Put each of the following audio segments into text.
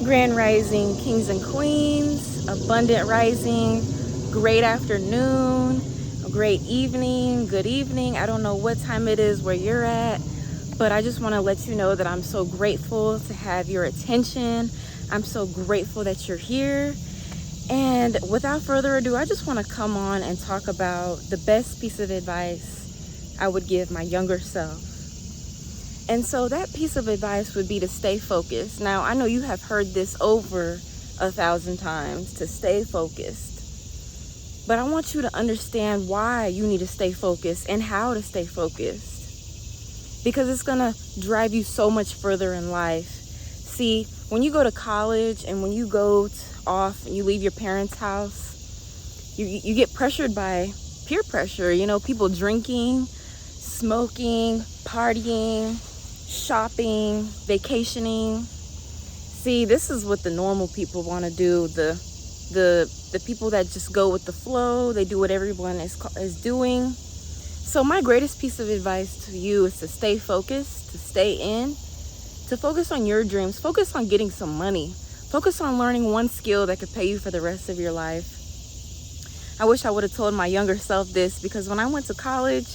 Grand Rising, kings and queens, abundant rising, great afternoon, great evening, good evening. I don't know what time it is where you're at, but I just want to let you know that I'm so grateful to have your attention. I'm so grateful that you're here. And without further ado, I just want to come on and talk about the best piece of advice I would give my younger self. And so that piece of advice would be to stay focused. Now, I know you have heard this over 1,000 times, to stay focused. But I want you to understand why you need to stay focused and how to stay focused. Because it's going to drive you so much further in life. See, when you go to college and when you go off and you leave your parents' house, you get pressured by peer pressure. You know, people drinking, smoking, partying, shopping, vacationing. See, this is what the normal people want to do. The people that just go with the flow, they do what everyone is doing. So my greatest piece of advice to you is to stay focused, to stay in, to focus on your dreams, focus on getting some money, focus on learning one skill that could pay you for the rest of your life. I wish I would have told my younger self this, because when I went to college,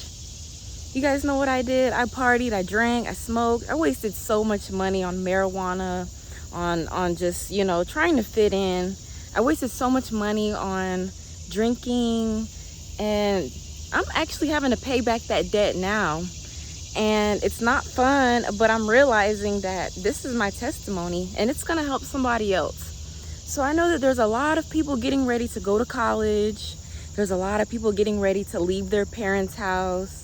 you guys know what I did? I partied, I drank, I smoked. I wasted so much money on marijuana, on just, you know, trying to fit in. I wasted so much money on drinking, and I'm actually having to pay back that debt now. And it's not fun, but I'm realizing that this is my testimony and it's gonna help somebody else. So I know that there's a lot of people getting ready to go to college. There's a lot of people getting ready to leave their parents' house.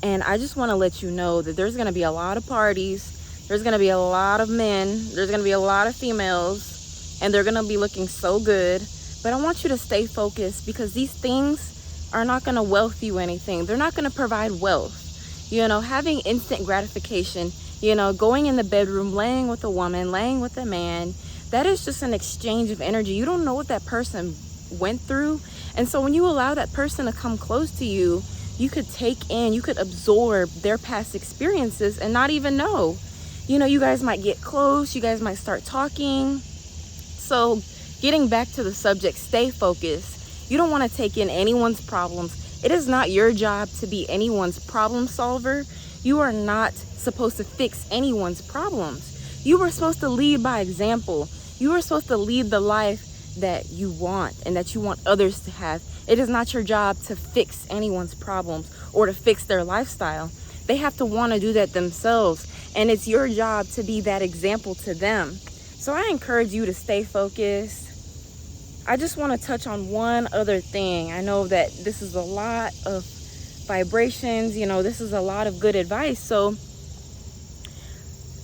And I just want to let you know that there's going to be a lot of parties. There's going to be a lot of men. There's going to be a lot of females. And they're going to be looking so good. But I want you to stay focused, because these things are not going to wealth you anything. They're not going to provide wealth. You know, having instant gratification, you know, going in the bedroom, laying with a woman, laying with a man, that is just an exchange of energy. You don't know what that person went through. And so when you allow that person to come close to you, you could take in, you could absorb their past experiences and not even know. You know, you guys might get close, you guys might start talking. So getting back to the subject, stay focused. You don't want to take in anyone's problems. It is not your job to be anyone's problem solver. You are not supposed to fix anyone's problems. You are supposed to lead by example. You are supposed to lead the life that you want and that you want others to have. It is not your job to fix anyone's problems or to fix their lifestyle. They have to want to do that themselves, and it's your job to be that example to them. So I encourage you to stay focused. I just want to touch on one other thing. I know that this is a lot of vibrations, you know, this is a lot of good advice. So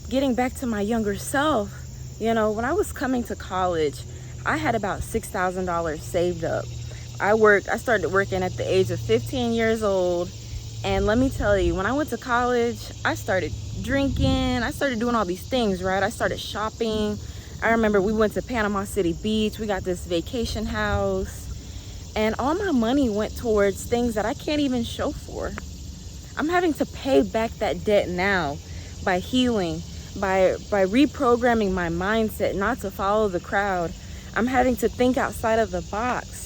getting back to my younger self, you know, when I was coming to college, I had about $6,000 saved up. I started working at the age of 15 years old. And let me tell you, when I went to college, I started drinking. I started doing all these things, right? I started shopping. I remember we went to Panama City Beach. We got this vacation house. And all my money went towards things that I can't even show for. I'm having to pay back that debt now by healing, by reprogramming my mindset not to follow the crowd. I'm having to think outside of the box.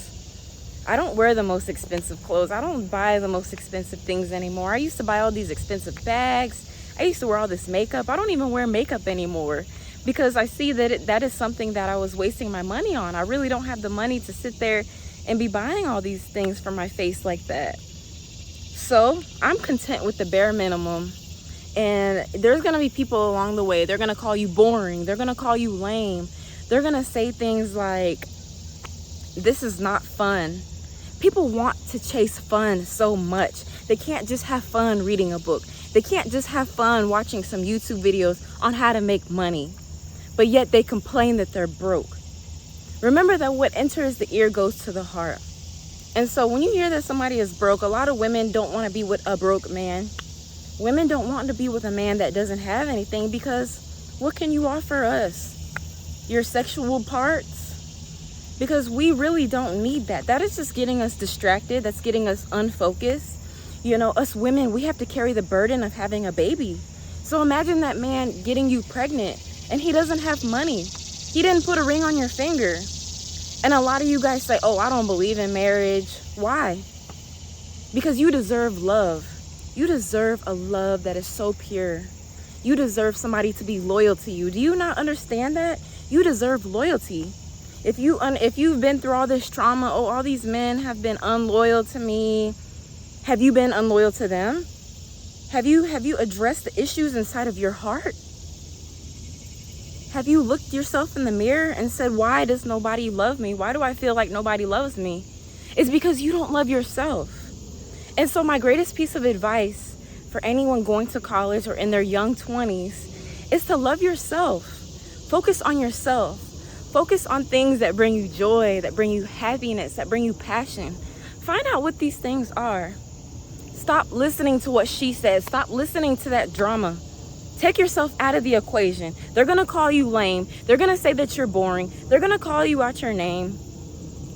I don't wear the most expensive clothes. I don't buy the most expensive things anymore. I used to buy all these expensive bags. I used to wear all this makeup. I don't even wear makeup anymore, because I see that that is something that I was wasting my money on. I really don't have the money to sit there and be buying all these things for my face like that. So I'm content with the bare minimum. And there's going to be people along the way. They're going to call you boring. They're going to call you lame. They're going to say things like, this is not fun. People want to chase fun so much. They can't just have fun reading a book. They can't just have fun watching some YouTube videos on how to make money. But yet they complain that they're broke. Remember that what enters the ear goes to the heart. And so when you hear that somebody is broke, a lot of women don't want to be with a broke man. Women don't want to be with a man that doesn't have anything, because what can you offer us? Your sexual parts? Because we really don't need that. That is just getting us distracted. That's getting us unfocused. You know, us women, we have to carry the burden of having a baby. So imagine that man getting you pregnant and he doesn't have money. He didn't put a ring on your finger. And a lot of you guys say, oh, I don't believe in marriage. Why? Because you deserve love. You deserve a love that is so pure. You deserve somebody to be loyal to you. Do you not understand that? You deserve loyalty. If you've been through all this trauma, oh, all these men have been unloyal to me. Have you been unloyal to them? Have you addressed the issues inside of your heart? Have you looked yourself in the mirror and said, why does nobody love me? Why do I feel like nobody loves me? It's because you don't love yourself. And so my greatest piece of advice for anyone going to college or in their young 20s is to love yourself. Focus on yourself. Focus on things that bring you joy, that bring you happiness, that bring you passion. Find out what these things are. Stop listening to what she says. Stop listening to that drama. Take yourself out of the equation. They're going to call you lame. They're going to say that you're boring. They're going to call you out your name.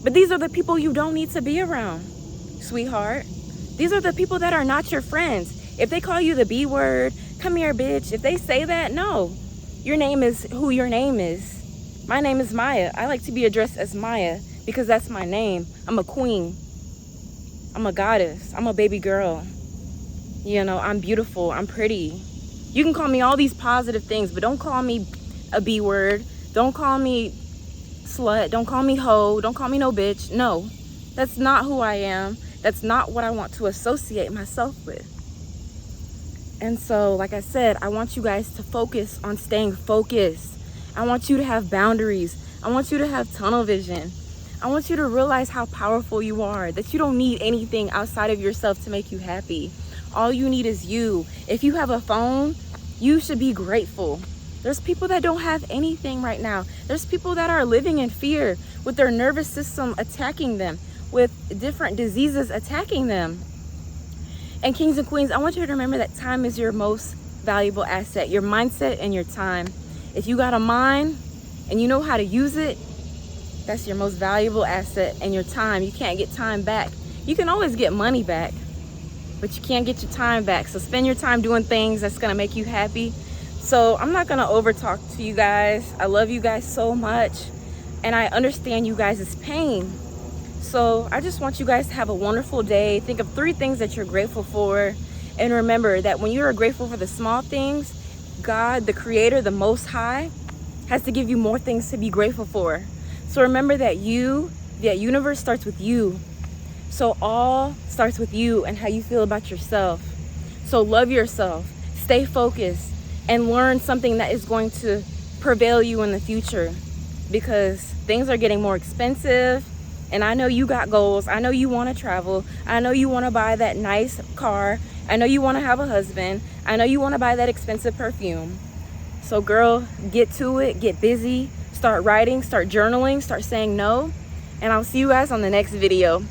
But these are the people you don't need to be around, sweetheart. These are the people that are not your friends. If they call you the B word, come here, bitch. If they say that, no. Your name is who your name is. My name is Mya. I like to be addressed as Mya because that's my name. I'm a queen. I'm a goddess. I'm a baby girl. You know, I'm beautiful. I'm pretty. You can call me all these positive things, but don't call me a B word. Don't call me slut. Don't call me hoe. Don't call me no bitch. No, that's not who I am. That's not what I want to associate myself with. And so, like I said, I want you guys to focus on staying focused. I want you to have boundaries. I want you to have tunnel vision. I want you to realize how powerful you are, that you don't need anything outside of yourself to make you happy. All you need is you. If you have a phone, you should be grateful. There's people that don't have anything right now. There's people that are living in fear with their nervous system attacking them, with different diseases attacking them. And kings and queens, I want you to remember that time is your most valuable asset, your mindset and your time. If you got a mind and you know how to use it, that's your most valuable asset. And your time, you can't get time back. You can always get money back, but you can't get your time back. So spend your time doing things that's gonna make you happy. So I'm not gonna over talk to you guys. I love you guys so much, and I understand you guys' pain. So I just want you guys to have a wonderful day. Think of 3 things that you're grateful for. And remember that when you are grateful for the small things, God, the creator, the most high, has to give you more things to be grateful for. So remember that that universe starts with you. So all starts with you and how you feel about yourself. So love yourself, stay focused, and learn something that is going to prevail you in the future, because things are getting more expensive. And I know you got goals. I know you want to travel. I know you want to buy that nice car. I know you want to have a husband. I know you want to buy that expensive perfume. So girl, get to it, get busy, start writing, start journaling, start saying no. And I'll see you guys on the next video.